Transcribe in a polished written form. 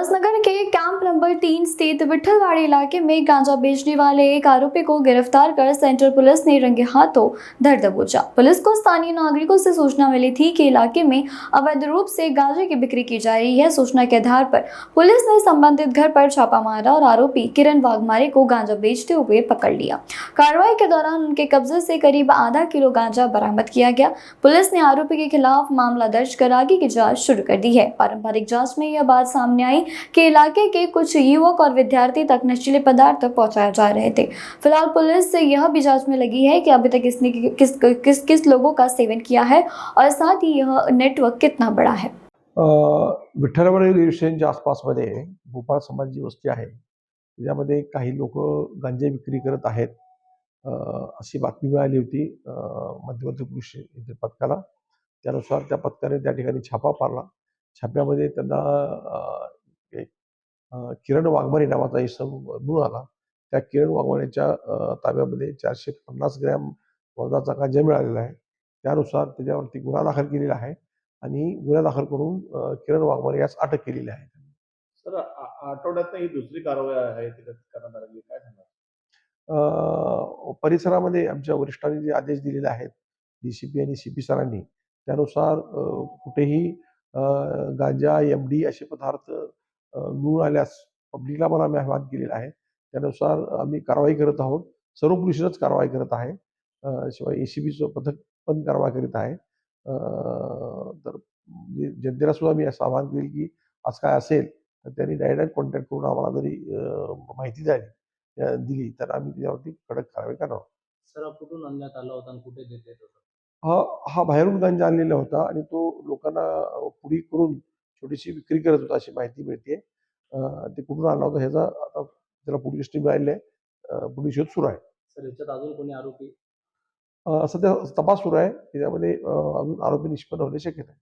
उल्लासनगर के camp number 3 स्थित विठलवाड़ी इलाके में गांजा बेचने वाले एक आरोपी को गिरफ्तार कर सेंट्रल पुलिस ने रंगे हाथों धर दबोचा। पुलिस को स्थानीय नागरिकों से सूचना मिली थी कि इलाके में अवैध रूप से गांजे की बिक्री की जा रही है। सूचना के आधार पर पुलिस ने संबंधित घर पर छापा मारा और आरोपी किरण वाघमारे को गांजा बेचते हुए पकड़ लिया। कार्रवाई के दौरान उनके कब्जे से करीब आधा किलो गांजा बरामद किया गया। पुलिस ने आरोपी के खिलाफ मामला दर्ज कर आगे की जांच शुरू कर दी है। पारंपरिक जांच में यह बात सामने आई कि इलाके के कुछ युवक और विद्यार्थी तक नशीले पदार्थ पहुंचाए जा रहे थे। फिलहाल पुलिस यह भी जांच में लगी है कि अभी तक इसने किस किस किस लोगों का सेवन किया है और साथ ही यह नेटवर्क कितना बड़ा है। विठ्ठलवाडी रेल्वे स्टेशनच्या आसपासमध्ये भोपाळ समाज जी वस्ती आहे त्याच्यामध्ये काही लोक गांजा विक्री करत आहेत अशी बातमी मिळाली होती मध्यवर्ती पोलीस पथकाला। त्यानुसार त्या पथकाने त्या ठिकाणी छापा मारला। छाप्यामध्ये त्यांना एक किरण वाघमारे नावाचा इसम मिळून आला। त्या किरण वाघमारेच्या ताब्यामध्ये 450 ग्रॅम वजनाचा गांजा मिळालेला आहे। त्यानुसार त्याच्यावरती गुन्हा दाखल केलेला आहे आणि गुन्हा दाखल करून किरण वाघमारे यास अटक केलेली आहे। सर आठवड्यात ही दुसरी कारवाई आहे करण्यात आलेली, काय सांगणार? परिसरामध्ये आमच्या वरिष्ठांनी जे आदेश दिलेले आहेत डीसीपी आणि सीपी सरांनी, त्यानुसार कुठेही गांजा एमडी असे पदार्थ मिळून आल्यास पब्लिकला पण आम्ही आवाहन केलेलं आहे। त्यानुसार आम्ही कारवाई करत आहोत। सर्व पोलिसच कारवाई करत आहे। शिवाय एसीबीचं पथक पण कारवाई करीत आहे। तर जनतेला सुद्धा मी असं आवाहन करेल की आज काय असेल तर त्यांनी डायरेक्ट कॉन्टॅक्ट करून आम्हाला जरी माहिती दिली तर आम्ही त्यावरती कडक कारवाई करणार। सर कुठून आणण्यात आला होता आणि कुठे देत होता? हा बाहेरून गांजा आणलेला होता आणि तो लोकांना पुडी करून छोटीशी विक्री करत होता अशी माहिती मिळते। ते कुठून आणला होता ह्याचा आता त्याला पोलीस स्टेशन मिळालेली आहे। पोलीस शोध सुरू आहे। सर याच्यात अजून कोणी आरोपी? सध्या तपास सुरू आहे। त्याच्यामध्ये अजून आरोपी निष्पन्न होण्याची शक्यता आहे।